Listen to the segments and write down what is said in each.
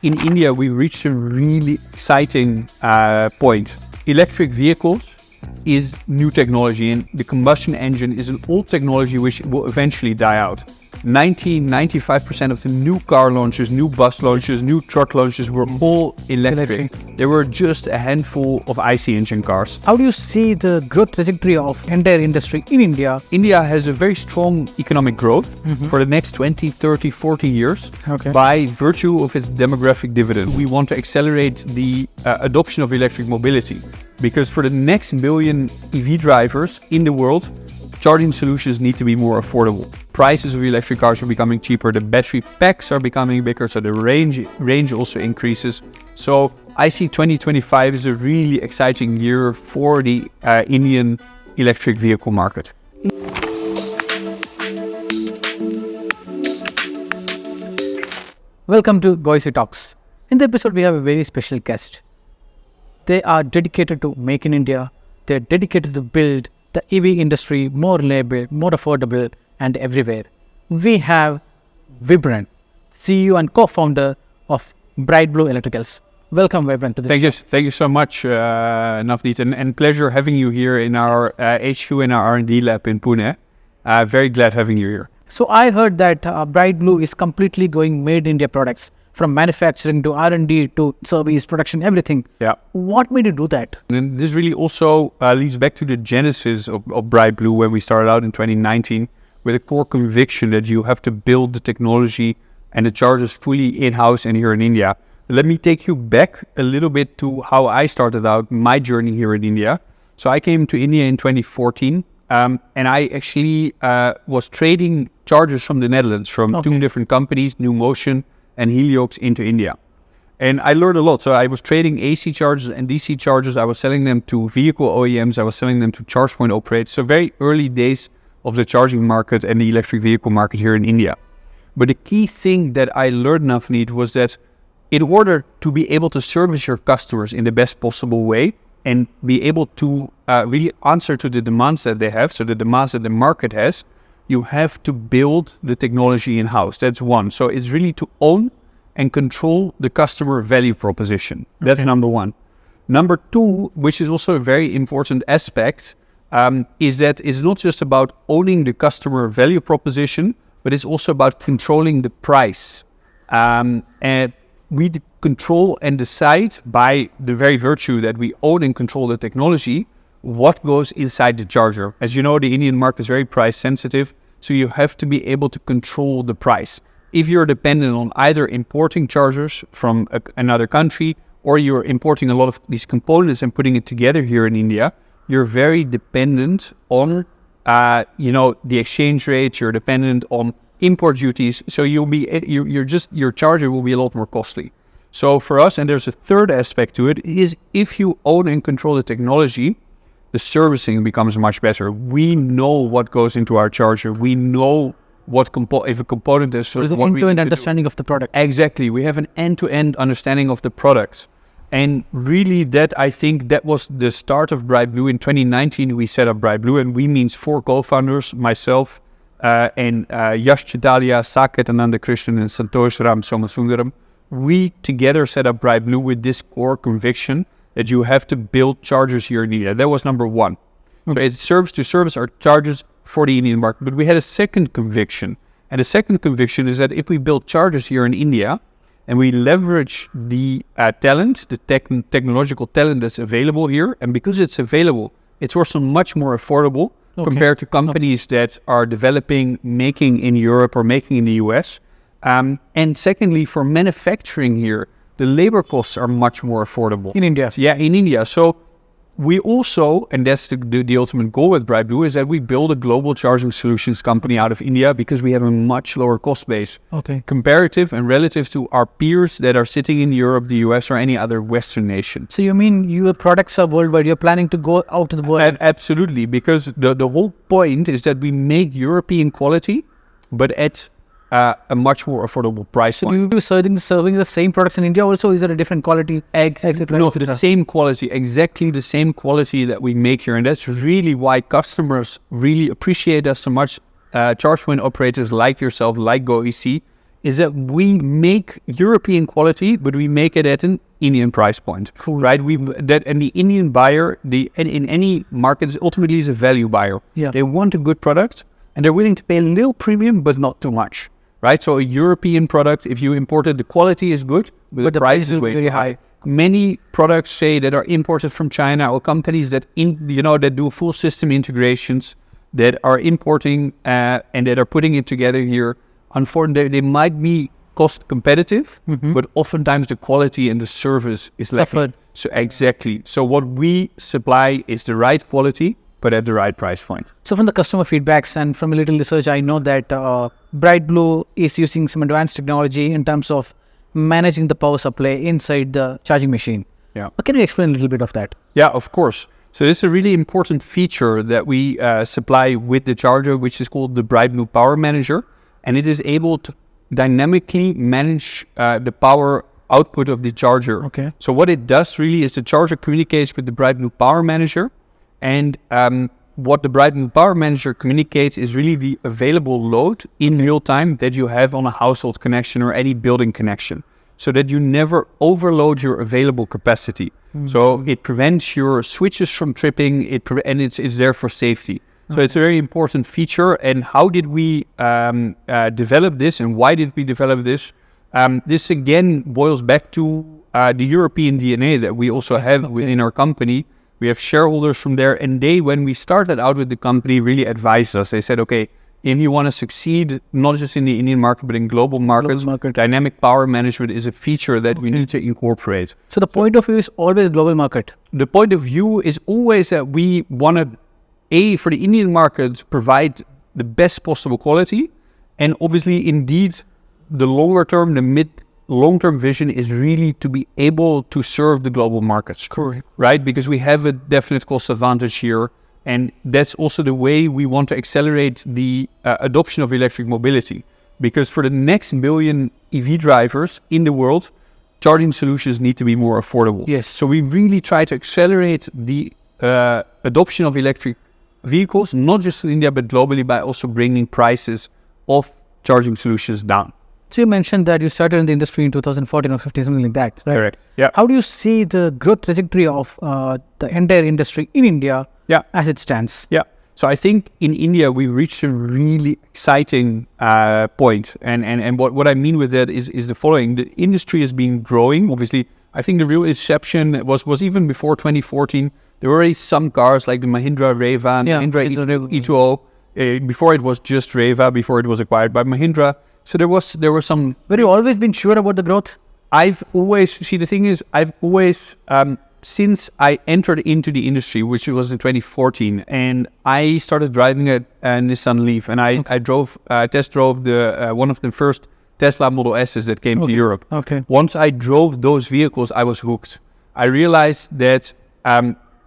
in India, we reached a really exciting point. Electric vehicles is new technology, and the combustion engine is an old technology which will eventually die out. 95% of the new car launches, new bus launches, new truck launches were all electric. There were just a handful of IC engine cars. How do you see the growth trajectory of entire industry in India? India has a very strong economic growth for the next 20, 30, 40 years by virtue of its demographic dividend. We want to accelerate the adoption of electric mobility because for the next billion EV drivers in the world, charging solutions need to be more affordable. Prices of electric cars are becoming cheaper, the battery packs are becoming bigger, so the range also increases. So I see 2025 is a really exciting year for the Indian electric vehicle market. Welcome to Goisi Talks. In the episode, we have a very special guest. They are dedicated to Make in India. They're dedicated to build the EV industry more reliable, more affordable, and everywhere. We have Wybren, CEO and co-founder of BRIGHTBLU Electricals. Welcome, Wybren, to the show. Thank you so much, Navneet, and pleasure having you here in our HQ in our R&D Lab in Pune. Very glad having you here. So I heard that BRIGHTBLU is completely going made in India products, from manufacturing to R&D to service, production, everything. Yeah. What made you do that? And this really also leads back to the genesis of BRIGHTBLU when we started out in 2019 with a core conviction that you have to build the technology and the chargers fully in-house and here in India. Let me take you back a little bit to how I started out my journey here in India. So I came to India in 2014 and I actually was trading chargers from the Netherlands from two different companies, New Motion and Heliox, into India. And I learned a lot. So I was trading AC chargers and DC chargers. I was selling them to vehicle OEMs. I was selling them to charge point operators. So very early days of the charging market and the electric vehicle market here in India. But the key thing that I learned, Navneet, was that in order to be able to service your customers in the best possible way and be able to really answer to the demands that they have, so the demands that the market has, you have to build the technology in-house. That's one. So it's really to own and control the customer value proposition. That's number one. Number two, which is also a very important aspect, is that it's not just about owning the customer value proposition, but it's also about controlling the price. And we control and decide by the very virtue that we own and control the technology, what goes inside the charger. As you know, the Indian market is very price sensitive, so you have to be able to control the price. If you're dependent on either importing chargers from another country, or you're importing a lot of these components and putting it together here in India, you're very dependent on, the exchange rates. You're dependent on import duties. So your charger will be a lot more costly. So for us, and there's a third aspect to it, is if you own and control the technology, the servicing becomes much better. We know what goes into our charger. We know if a component is... There's an end-to-end understanding of the product. Exactly. We have an end-to-end understanding of the product. And really I think that was the start of BRIGHTBLU. In 2019, we set up BRIGHTBLU, and we means 4 co-founders, myself and Yash Chitalia, Saket Anandakrishnan, and Santosh Ram Somasundaram. We together set up BRIGHTBLU with this core conviction that you have to build chargers here in India. That was number one. So it serves to service our chargers for the Indian market. But we had a second conviction. And the second conviction is that if we build chargers here in India and we leverage the talent, the technological talent that's available here, and because it's available, it's also much more affordable compared to companies that are developing, making in Europe or making in the US. And secondly, for manufacturing here, the labor costs are much more affordable. In India? Yeah, in India. So we also, and that's the ultimate goal with BRIGHTBLU, is that we build a global charging solutions company out of India because we have a much lower cost base. Comparative and relative to our peers that are sitting in Europe, the US, or any other Western nation. So you mean your products are worldwide? You're planning to go out to the world? Absolutely, because the whole point is that we make European quality, but at a much more affordable price. So you will be serving the same products in India also? Is there a different quality? Etc. No, the same quality, exactly the same quality that we make here. And that's really why customers really appreciate us so much. Charge point operators like yourself, like GoEC, is that we make European quality, but we make it at an Indian price point, right? And the Indian buyer, in any market, ultimately is a value buyer. Yeah. They want a good product, and they're willing to pay a little premium, but not too much, right? So a European product, if you import it, the quality is good, but the price is way too high. Many products, say, that are imported from China, or companies that that do full system integrations, that are importing and that are putting it together here. Unfortunately, they might be cost competitive, but oftentimes the quality and the service is lacking. So exactly. So what we supply is the right quality, but at the right price point. So from the customer feedbacks and from a little research, I know that BRIGHTBLU is using some advanced technology in terms of managing the power supply inside the charging machine. Yeah. Can you explain a little bit of that? Yeah, of course. So this is a really important feature that we supply with the charger, which is called the BRIGHTBLU Power Manager. And it is able to dynamically manage the power output of the charger. Okay. So what it does really is the charger communicates with the BRIGHTBLU Power Manager. And what the BRIGHTBLU Power Manager communicates is really the available load in real time that you have on a household connection or any building connection, so that you never overload your available capacity. So it prevents your switches from tripping, and it's there for safety. So it's a very important feature. And how did we develop this, and why did we develop this? This again boils back to the European DNA that we also have within our company. We have shareholders from there, and they, when we started out with the company, really advised us. They said, okay, if you want to succeed, not just in the Indian market, but in global markets, dynamic power management is a feature that we need to incorporate. So the point of view is always global market. The point of view is always that we want to, for the Indian market, provide the best possible quality. And obviously, indeed, the longer term, the mid-long-term vision is really to be able to serve the global markets. Correct. Right? Because we have a definite cost advantage here. And that's also the way we want to accelerate the adoption of electric mobility. Because for the next million EV drivers in the world, charging solutions need to be more affordable. Yes. So we really try to accelerate the adoption of electric vehicles, not just in India, but globally, by also bringing prices of charging solutions down. So you mentioned that you started in the industry in 2014 or 15, something like that, right? Correct. Yeah. How do you see the growth trajectory of the entire industry in India as it stands? Yeah. So I think in India, we reached a really exciting point. And what I mean with that is the following. The industry has been growing. Obviously, I think the real inception was even before 2014. There were already some cars like the Mahindra Reva and Mahindra E2O. Before it was just Reva, before it was acquired by Mahindra. So there was some. But you've always been sure about the growth? I've always, since I entered into the industry, which was in 2014, and I started driving a Nissan Leaf, and I test drove one of the first Tesla Model S's that came to Europe. Okay. Once I drove those vehicles, I was hooked. I realized that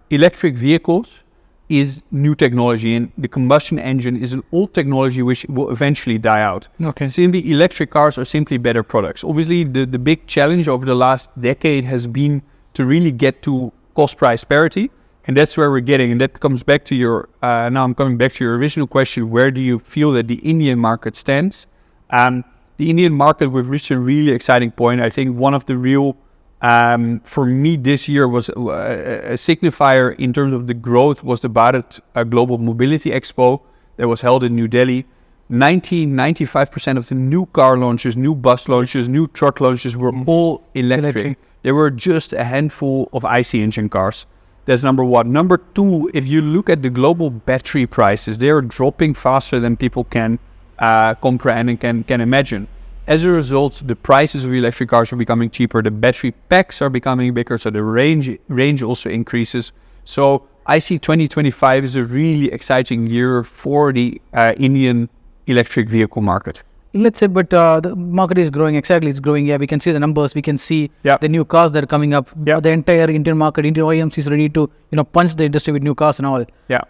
electric vehicles is new technology, and the combustion engine is an old technology which will eventually die out. Okay. Simply, electric cars are simply better products. Obviously, the big challenge over the last decade has been to really get to cost price parity, and that's where we're getting. And that comes back to your, now I'm coming back to your original question, where do you feel that the Indian market stands? The Indian market, we've reached a really exciting point. I think one of the real, for me this year was a signifier in terms of the growth was the Vaart Global Mobility Expo that was held in New Delhi. 95% of the new car launches, new bus launches, new truck launches were all electric. There were just a handful of IC engine cars. That's number one. Number two, if you look at the global battery prices, they are dropping faster than people can comprehend and can imagine. As a result, the prices of electric cars are becoming cheaper. The battery packs are becoming bigger, so the range also increases. So I see 2025 is a really exciting year for the Indian electric vehicle market. Let's say, but the market is growing, exactly, it's growing. Yeah, we can see the numbers, we can see the new cars that are coming up. Yeah. The entire Indian market, Indian OEMs is ready to, punch the industry with new cars and all. Yeah.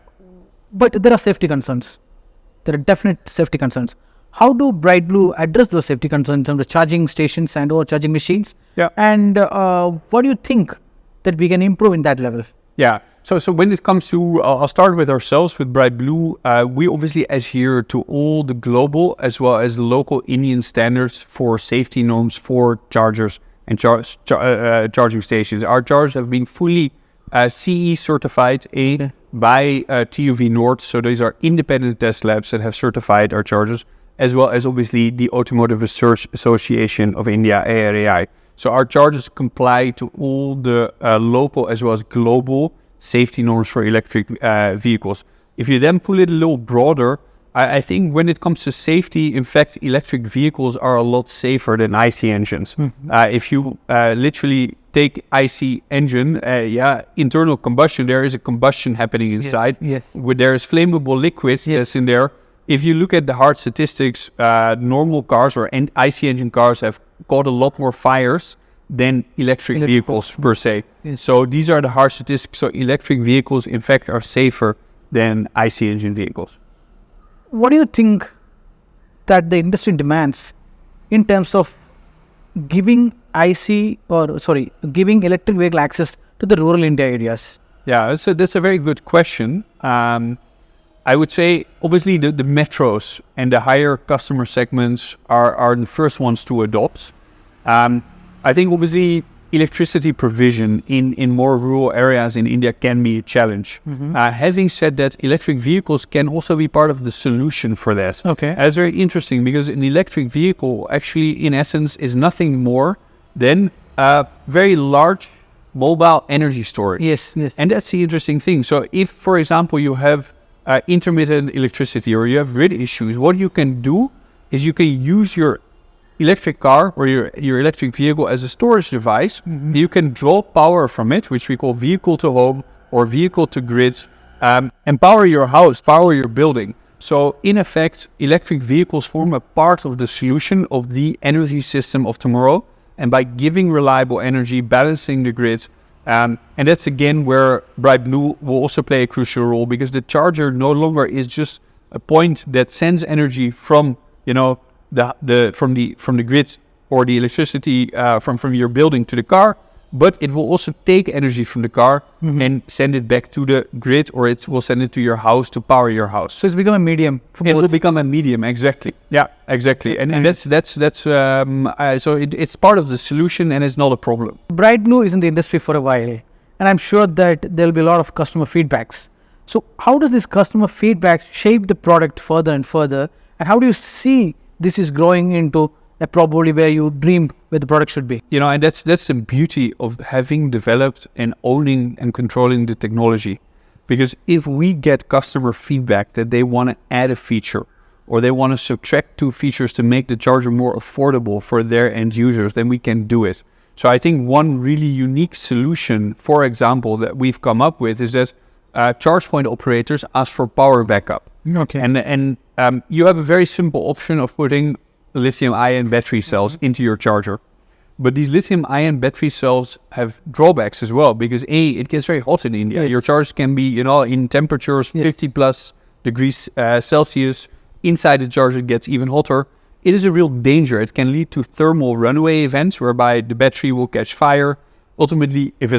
But there are safety concerns. There are definite safety concerns. How do BRIGHTBLU address those safety concerns on the charging stations and or charging machines? Yeah. And what do you think that we can improve in that level? Yeah. So when it comes to, I'll start with ourselves, with BRIGHTBLU. We obviously adhere to all the global as well as local Indian standards for safety norms for chargers and charging stations. Our chargers have been fully CE certified by TUV North. So these are independent test labs that have certified our chargers, as well as obviously the Automotive Research Association of India, ARAI. So our chargers comply to all the local as well as global safety norms for electric vehicles. If you then pull it a little broader, I think when it comes to safety, in fact, electric vehicles are a lot safer than IC engines. If you literally take IC engine, internal combustion, there is a combustion happening inside. Where there is flammable liquids that's in there. If you look at the hard statistics, normal cars or IC engine cars have caught a lot more fires than electric vehicles per se. So these are the hard statistics. So electric vehicles, in fact, are safer than IC engine vehicles. What do you think that the industry demands in terms of giving giving electric vehicle access to the rural India areas? Yeah, so that's a very good question. I would say, obviously, the metros and the higher customer segments are the first ones to adopt. I think, obviously, electricity provision in more rural areas in India can be a challenge. Having said that, electric vehicles can also be part of the solution for that. That's very interesting, because an electric vehicle actually, in essence, is nothing more than a very large mobile energy storage. And that's the interesting thing. So if, for example, you have intermittent electricity or you have grid issues, what you can do is you can use your electric car or your electric vehicle as a storage device. You can draw power from it, which we call vehicle to home or vehicle to grid, and power your house, power your building. So in effect, electric vehicles form a part of the solution of the energy system of tomorrow. And by giving reliable energy, balancing the grid, and that's again where BRIGHTBLU will also play a crucial role, because the charger no longer is just a point that sends energy from from the grid or the electricity from your building to the car, but it will also take energy from the car and send it back to the grid, or it will send it to your house to power your house. So it's become a medium. It will become a medium, exactly. Yeah, exactly. And that's so it's part of the solution and it's not a problem. BRIGHTBLU is in the industry for a while, and I'm sure that there'll be a lot of customer feedbacks. So how does this customer feedback shape the product further and further, and how do you see this is growing into a probably where you dream where the product should be? And that's the beauty of having developed and owning and controlling the technology. Because if we get customer feedback that they want to add a feature or they want to subtract 2 features to make the charger more affordable for their end users, then we can do it. So I think one really unique solution, for example, that we've come up with is that charge point operators ask for power backup. And you have a very simple option of putting lithium-ion battery cells into your charger. But these lithium-ion battery cells have drawbacks as well, because it gets very hot in India. Your charge can be, in temperatures 50 plus degrees Celsius. Inside the charger it gets even hotter. It is a real danger. It can lead to thermal runaway events whereby the battery will catch fire. Ultimately, if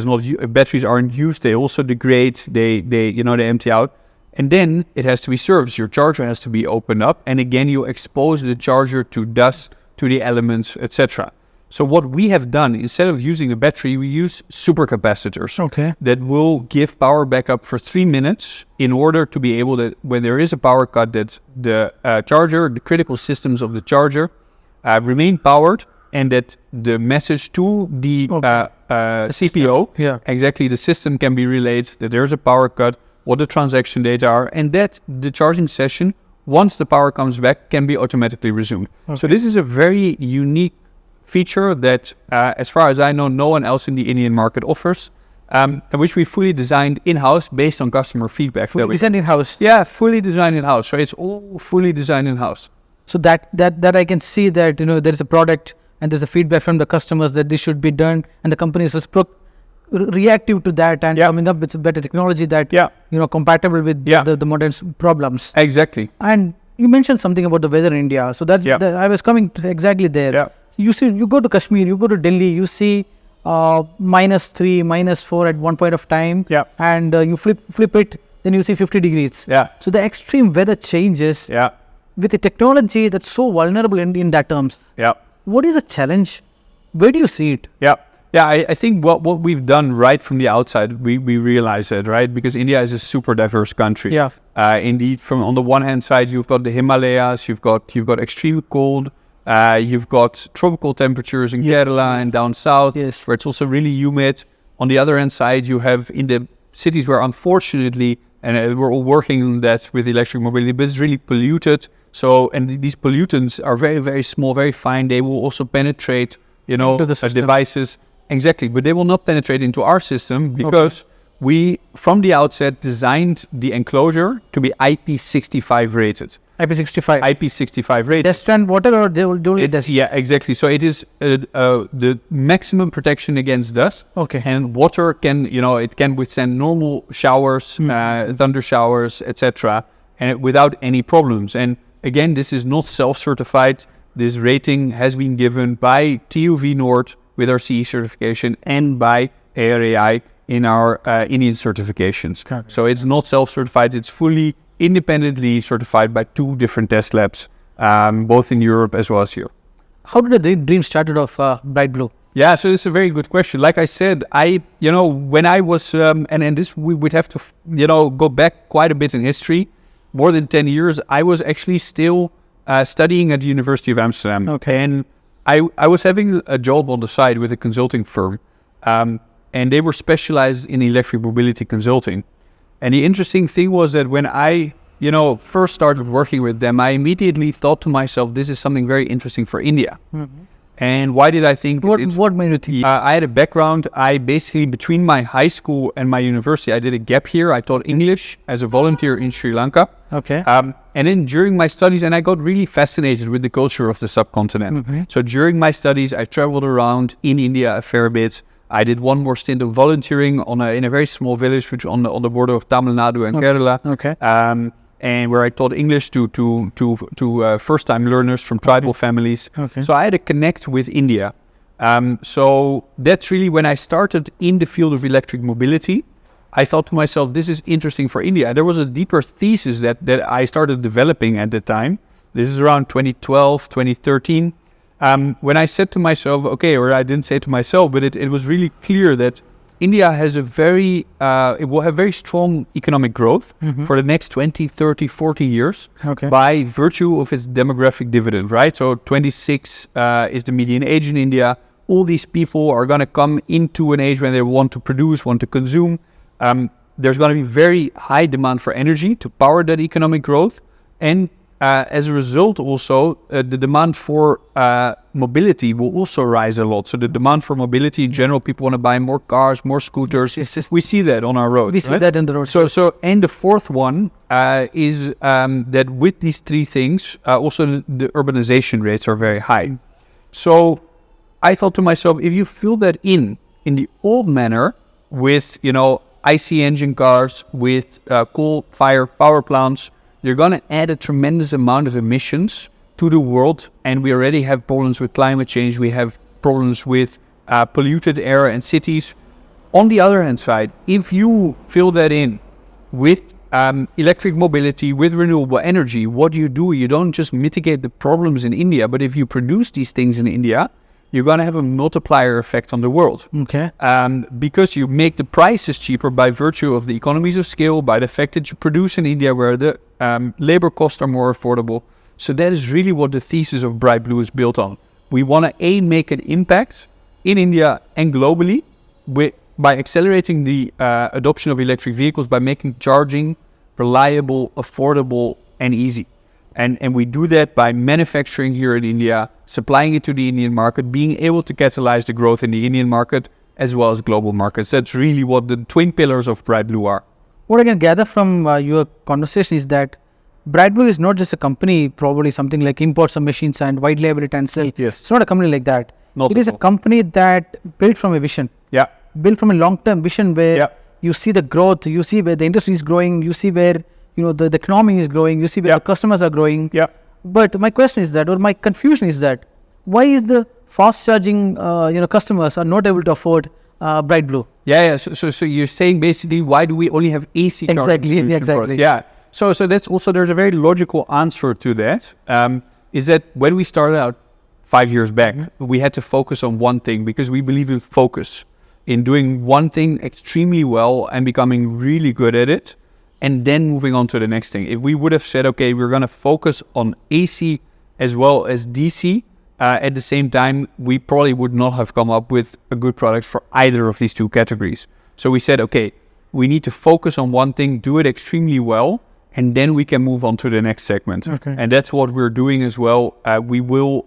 batteries aren't used, they also degrade. They empty out. And then it has to be serviced. Your charger has to be opened up. And again, you expose the charger to dust, to the elements, etc. So what we have done, instead of using a battery, we use supercapacitors that will give power backup for 3 minutes in order to be able to, when there is a power cut, that the charger, the critical systems of the charger remain powered, and that the message to the CPO, exactly, the system can be relayed that there's a power cut, what the transaction data are, and that the charging session, once the power comes back, can be automatically resumed. So this is a very unique feature that, as far as I know, no one else in the Indian market offers, which we fully designed in-house based on customer feedback. Fully designed in-house? Yeah, fully designed in-house. So it's all fully designed in-house. So that I can see that, there is a product and there's a feedback from the customers that this should be done, and the company is reactive to that and coming up with some better technology that compatible with the modern problems. Exactly. And you mentioned something about the weather in India, so that's I was coming to exactly there. You see, you go to Kashmir, you go to Delhi, you see -3, -4 at one point of time, Yeah. and you flip it, then you see 50 degrees. Yeah. So the extreme weather changes Yeah. with a technology that's so vulnerable in that terms. Yeah. What is the challenge? Where do you see it? Yeah. Yeah, I think what we've done right from the outside, we realize that, right? Because India is a super diverse country. Yeah. Indeed, from on the one hand side, you've got the Himalayas, you've got extreme cold, you've got tropical temperatures in Kerala and down south, Yes. where it's also really humid. On the other hand side, you have in the cities where unfortunately, and we're all working on that with electric mobility, but it's really polluted. So, and these pollutants are very, very small, very fine. They will also penetrate, Into the system. devices. Exactly, but they will not penetrate into our system because we, from the outset, designed the enclosure to be IP65 rated. IP65. IP65 rated. Dust and water, or they will do it? Yeah, exactly. So it is the maximum protection against dust. Okay. And water can, it can withstand normal showers, thunder showers, etc., and without any problems. And again, this is not self-certified. This rating has been given by TUV Nord with our CE certification and by ARAI in our Indian certifications. Okay. So it's not self-certified. It's fully independently certified by 2 different test labs, both in Europe as well as here. How did the dream started of BRIGHTBLU? Yeah, so it's a very good question. Like I said, when I was, and this we would have to, go back quite a bit in history, more than 10 years, I was actually still studying at the University of Amsterdam. Okay. And I was having a job on the side with a consulting firm, and they were specialized in electric mobility consulting. And the interesting thing was that when I, first started working with them, I immediately thought to myself, this is something very interesting for India. Mm-hmm. And why did I think? What made you think? I had a background. I basically, between my high school and my university, I did a gap year. I taught English as a volunteer in Sri Lanka. Okay. And then during my studies, and I got really fascinated with the culture of the subcontinent. Mm-hmm. So during my studies, I traveled around in India a fair bit. I did one more stint of volunteering in a very small village, which on the border of Tamil Nadu and Kerala. Okay. And where I taught English to first-time learners from tribal families. Okay. So I had a connect with India. So that's really when I started in the field of electric mobility. I thought to myself, this is interesting for India. There was a deeper thesis that I started developing at the time. This is around 2012, 2013. When I said to myself, or I didn't say to myself, but it was really clear that India has it will have very strong economic growth for the next 20, 30, 40 years by virtue of its demographic dividend, right? So 26 is the median age in India. All these people are going to come into an age when they want to produce, want to consume. There's going to be very high demand for energy to power that economic growth. And as a result, also, the demand for mobility will also rise a lot. So the demand for mobility in general, people want to buy more cars, more scooters. Yes. We see that on our roads. We see that in the road. So, and the fourth one is that with these 3 things, also the urbanization rates are very high. So I thought to myself, if you fill that in the old manner with, IC engine cars, with coal-fired power plants, you're going to add a tremendous amount of emissions to the world, and we already have problems with climate change. We have problems with polluted air and cities. On the other hand side, if you fill that in with electric mobility, with renewable energy, what do? You don't just mitigate the problems in India, but if you produce these things in India, you're going to have a multiplier effect on the world. Okay. Because you make the prices cheaper by virtue of the economies of scale, by the fact that you produce in India where the labor costs are more affordable. So that is really what the thesis of BRIGHTBLU is built on. We want to make an impact in India and globally by accelerating the adoption of electric vehicles, by making charging reliable, affordable, and easy. And we do that by manufacturing here in India, supplying it to the Indian market, being able to catalyze the growth in the Indian market as well as global markets. That's really what the twin pillars of BRIGHTBLU are. What I can gather from your conversation is that BRIGHTBLU is not just a company, probably something like import some machines and white label it and sell. Yes. It's not a company like that. Not it is at a all. company that built from a vision. Yeah. Built from a long-term vision where Yeah. you see the growth, you see where the industry is growing, you see where the economy is growing, you see where Yeah. the customers are growing. Yeah. But my question is that, or my confusion is that, why is the fast charging customers are not able to afford BRIGHTBLU. Yeah. So you're saying basically, why do we only have AC charging? Exactly. Yeah. So that's also, there's a very logical answer to that. Is that when we started out 5 years back, we had to focus on one thing because we believe in focus, in doing one thing extremely well and becoming really good at it, and then moving on to the next thing. If we would have said, okay, we're going to focus on AC as well as DC at the same time, we probably would not have come up with a good product for either of these two categories. So we said, okay, we need to focus on one thing, do it extremely well, and then we can move on to the next segment. Okay. And that's what we're doing as well. We will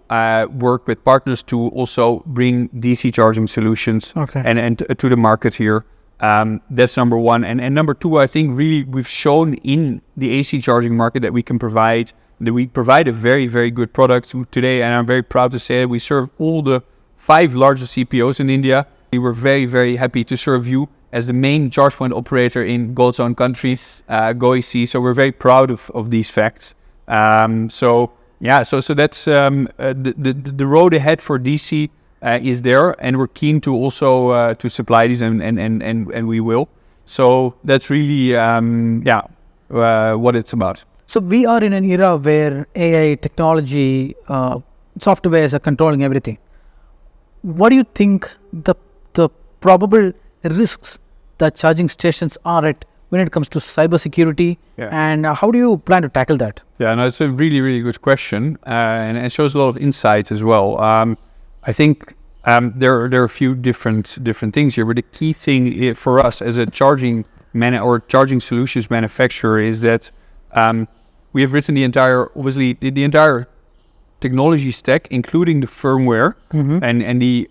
work with partners to also bring DC charging solutions and to the market here. That's number one. And number two, I think really we've shown in the AC charging market that we provide a very, very good product today. And I'm very proud to say that we serve all the 5 largest CPOs in India. We were very, very happy to serve you as the main charge point operator in God's own countries, GoEC. So we're very proud of these facts. So that's the road ahead for DC is there, and we're keen to also to supply these, and we will. So that's really what it's about. So we are in an era where AI technology, softwares are controlling everything. What do you think the probable risks that charging stations are at when it comes to cybersecurity, and how do you plan to tackle that? Yeah, no, it's a really, really good question, and it shows a lot of insights as well. I think there are a few different things here, but the key thing for us as a charging solutions manufacturer is that we have written the entire technology stack, including the firmware and the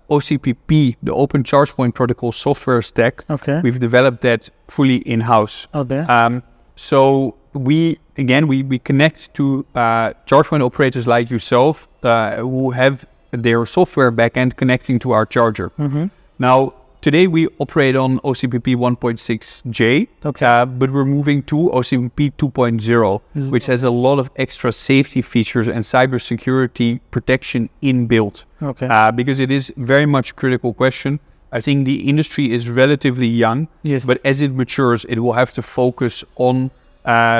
OCPP, the Open Charge Point Protocol software stack. Okay. We've developed that fully in-house. Okay. So we connect to charge point operators like yourself who have their software backend connecting to our charger. Now, today we operate on OCPP 1.6J, but we're moving to OCPP 2.0, which has a lot of extra safety features and cybersecurity protection inbuilt. Because it is very much a critical question. I think the industry is relatively young, but as it matures, it will have to focus on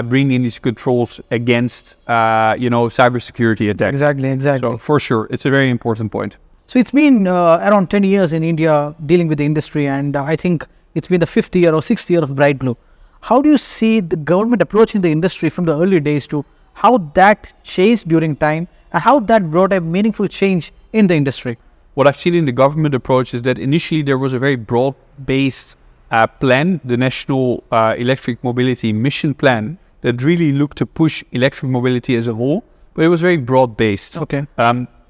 bringing these controls against, cybersecurity attacks. Exactly. So for sure, it's a very important point. So it's been around 10 years in India dealing with the industry, and I think it's been the 5th year or 6th year of BRIGHTBLU. How do you see the government approaching the industry from the early days to how that changed during time and how that brought a meaningful change in the industry? What I've seen in the government approach is that initially there was a very broad-based plan, the National Electric Mobility Mission Plan, that really looked to push electric mobility as a whole, but it was very broad-based.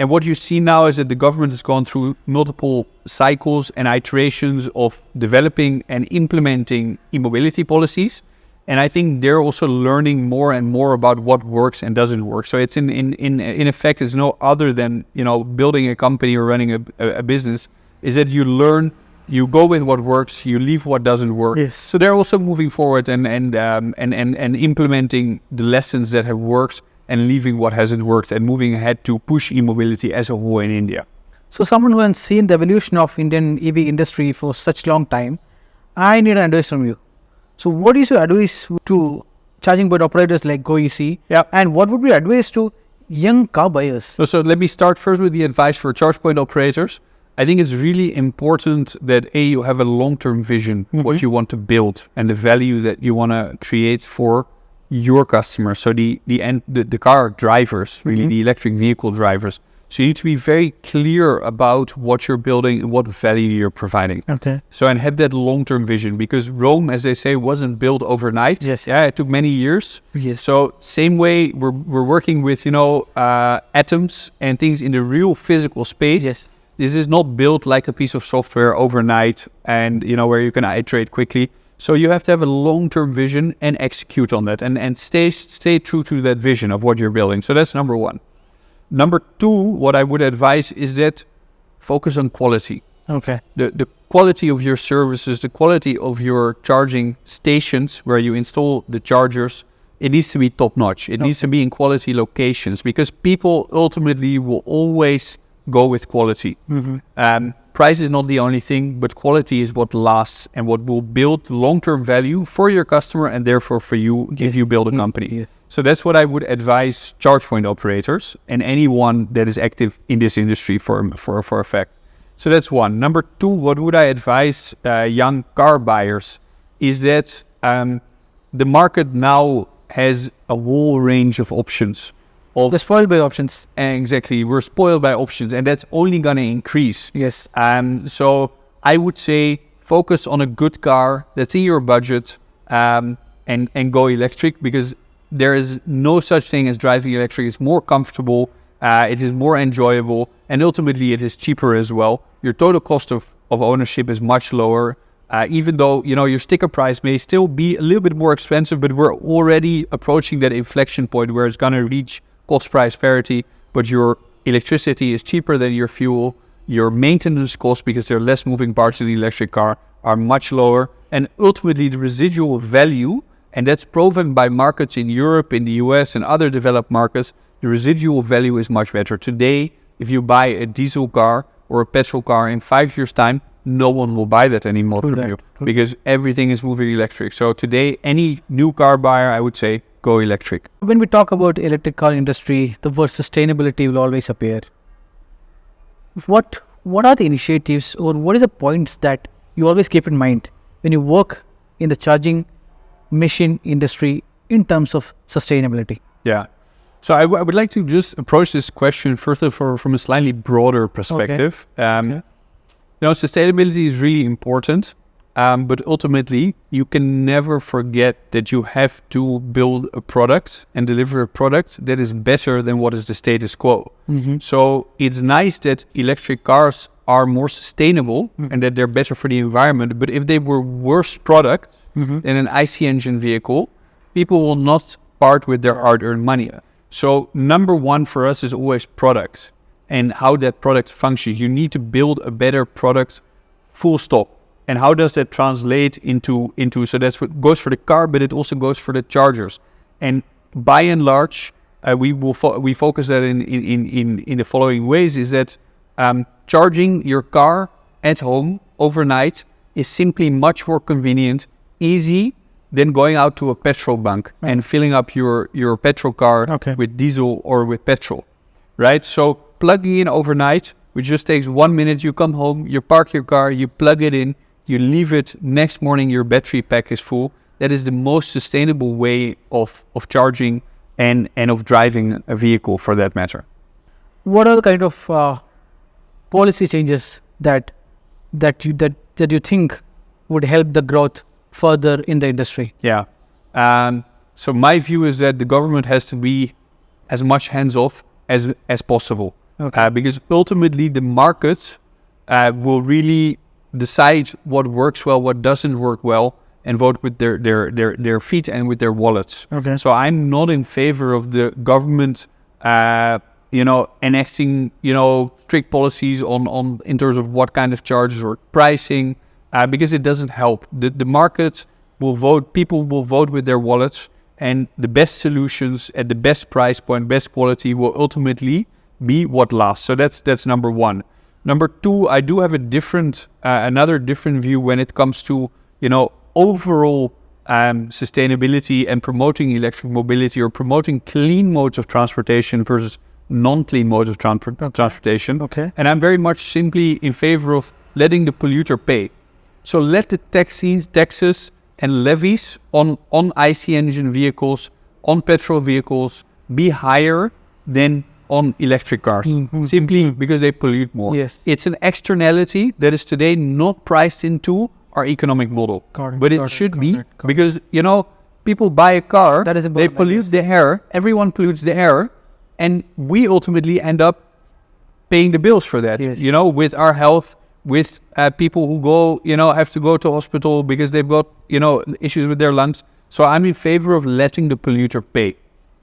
And what you see now is that the government has gone through multiple cycles and iterations of developing and implementing e-mobility policies. And I think they're also learning more and more about what works and doesn't work. So it's in effect, it's no other than, building a company or running a business, is that you learn, you go with what works, you leave what doesn't work. So they're also moving forward and implementing the lessons that have worked and leaving what hasn't worked and moving ahead to push e-mobility as a whole in India. So someone who has seen the evolution of Indian EV industry for such long time, I need an advice from you. So what is your advice to charging point operators like GoEC? And what would be your advice to young car buyers? So let me start first with the advice for charge point operators. I think it's really important that you have a long-term vision, what you want to build and the value that you want to create for your customers. So the car drivers, really the electric vehicle drivers. So you need to be very clear about what you're building and what value you're providing. So and have that long-term vision, because Rome, as they say, wasn't built overnight. It took many years. So same way we're working with atoms and things in the real physical space. This is not built like a piece of software overnight and where you can iterate quickly. So you have to have a long-term vision and execute on that and stay true to that vision of what you're building. So that's number one. Number two, what I would advise is that focus on quality. The quality of your services, the quality of your charging stations where you install the chargers, it needs to be top-notch. It needs to be in quality locations, because people ultimately will always go with quality. Price is not the only thing, but quality is what lasts and what will build long-term value for your customer and therefore for you if you build a company. So that's what I would advise charge point operators and anyone that is active in this industry for a fact. So that's one. Number two, what would I advise young car buyers is that the market now has a whole range of options. We're spoiled by options. Exactly. We're spoiled by options, and that's only going to increase. Yes. So I would say focus on a good car that's in your budget and go electric, because there is no such thing as driving electric. It's more comfortable, it is more enjoyable, and ultimately it is cheaper as well. Your total cost of ownership is much lower. Even though, your sticker price may still be a little bit more expensive, but we're already approaching that inflection point where it's going to reach cost price parity, but your electricity is cheaper than your fuel. Your maintenance costs, because there are less moving parts in the electric car, are much lower. And ultimately the residual value, and that's proven by markets in Europe, in the US and other developed markets, the residual value is much better. Today, if you buy a diesel car or a petrol car in 5 years' time, no one will buy that anymore from you because everything is moving electric. So today, any new car buyer, I would say, go electric. When we talk about electric car industry, the word sustainability will always appear. What are the initiatives, or what are the points that you always keep in mind when you work in the charging machine industry in terms of sustainability? Yeah. So I would like to just approach this question first of all from a slightly broader perspective. Sustainability is really important, but ultimately you can never forget that you have to build a product and deliver a product that is better than what is the status quo. So it's nice that electric cars are more sustainable and that they're better for the environment, but if they were worse product than an IC engine vehicle, people will not part with their hard-earned money. So number one for us is always product and how that product functions. You need to build a better product, full stop. And how does that translate into so that's what goes for the car, but it also goes for the chargers. And by and large, we focus that in the following ways, is that charging your car at home overnight is simply much more convenient, easy, than going out to a petrol bunk and filling up your petrol car with diesel or with petrol, right? So plugging in overnight, which just takes 1 minute, you come home, you park your car, you plug it in, you leave it, next morning your battery pack is full. That is the most sustainable way of charging and of driving a vehicle for that matter. What are the kind of policy changes that you think would help the growth further in the industry? Yeah. So my view is that the government has to be as much hands-off as possible. Because ultimately the markets will really decide what works well, what doesn't work well, and vote with their feet and with their wallets. So I'm not in favor of the government, enacting, strict policies on in terms of what kind of charges or pricing, because it doesn't help. The market will vote, people will vote with their wallets, and the best solutions at the best price point, best quality will ultimately be what lasts. So that's number one. Number two, I do have another different view when it comes to, overall sustainability and promoting electric mobility or promoting clean modes of transportation versus non-clean modes of transportation. And I'm very much simply in favor of letting the polluter pay. So let the taxes and levies on IC engine vehicles, on petrol vehicles be higher than on electric cars, simply because they pollute more. It's an externality that is today not priced into our economic model, but it should be, because people buy a car, they pollute the air, everyone pollutes the air, and we ultimately end up paying the bills for that, with our health, with people who go, have to go to hospital because they've got, issues with their lungs. So I'm in favor of letting the polluter pay.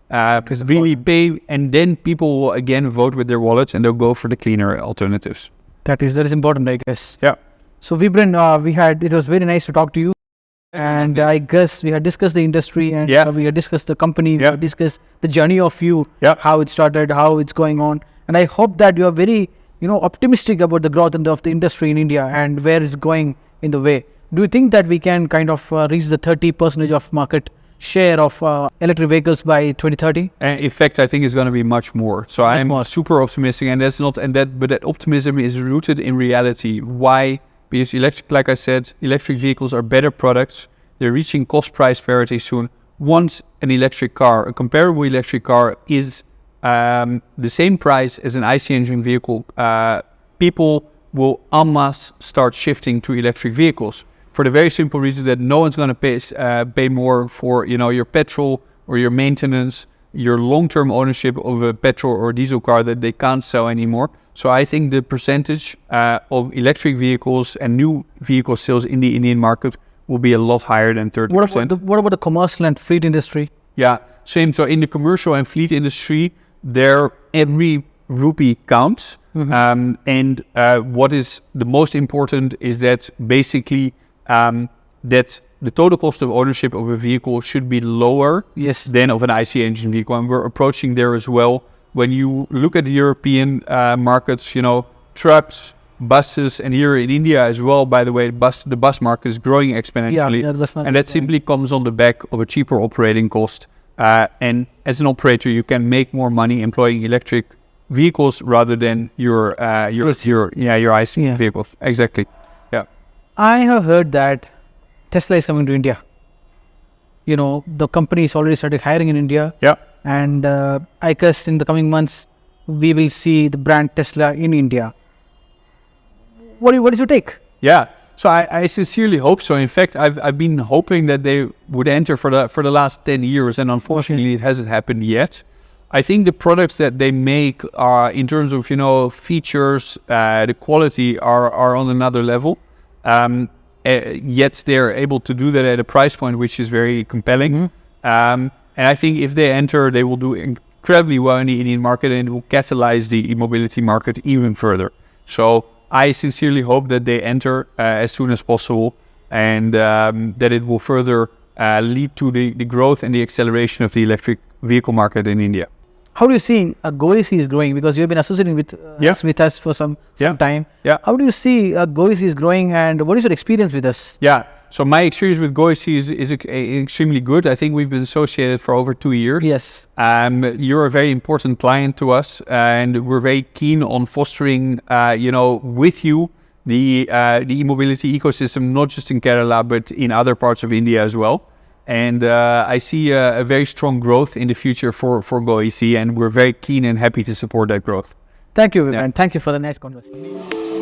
Because really pay, and then people will again vote with their wallets and they'll go for the cleaner alternatives. That is important, I guess. Yeah. So Wybren, it was very nice to talk to you. And I guess we had discussed the industry and we had discussed the company, we had discussed the journey of you, how it started, how it's going on. And I hope that you are very optimistic about the growth of the industry in India and where it's going in the way. Do you think that we can kind of reach the 30% of market share of electric vehicles by 2030? In fact, I think it's going to be much more. So I'm super optimistic, and but that optimism is rooted in reality. Why? Because like I said, electric vehicles are better products. They're reaching cost price parity soon. Once a comparable electric car is the same price as an IC engine vehicle, people will en masse start shifting to electric vehicles, for the very simple reason that no one's going to pay more for your petrol or your maintenance, your long-term ownership of a petrol or diesel car that they can't sell anymore. So I think the percentage of electric vehicles and new vehicle sales in the Indian market will be a lot higher than 30%. What about the commercial and fleet industry? Yeah, same. So in the commercial and fleet industry, every rupee counts. And what is the most important is that basically that the total cost of ownership of a vehicle should be lower than of an IC engine vehicle. And we're approaching there as well. When you look at the European markets, trucks, buses, and here in India as well, by the way, the bus market is growing exponentially. And that simply comes on the back of a cheaper operating cost. And as an operator, you can make more money employing electric vehicles rather than your IC vehicles. Exactly. Yeah. I have heard that Tesla is coming to India. The company is already started hiring in India. Yeah. And I guess in the coming months, we will see the brand Tesla in India. What is your take? Yeah. So I sincerely hope so. In fact, I've been hoping that they would enter for the last 10 years, and unfortunately, it hasn't happened yet. I think the products that they make are, in terms of features, the quality are on another level. Yet they're able to do that at a price point which is very compelling. And I think if they enter, they will do incredibly well in the Indian market, and it will catalyze the e-mobility market even further. So I sincerely hope that they enter as soon as possible, and that it will further lead to the growth and the acceleration of the electric vehicle market in India. How do you see Goeasy is growing? Because you've been associating with us for some time. Yeah. How do you see Goeasy is growing, and what is your experience with us? Yeah. So my experience with Goeasy is extremely good. I think we've been associated for over 2 years. Yes. You're a very important client to us, and we're very keen on fostering, with you the e-mobility ecosystem, not just in Kerala but in other parts of India as well. And I see a very strong growth in the future for Goeasy, and we're very keen and happy to support that growth. Thank you, Wybren. Thank you for the nice conversation.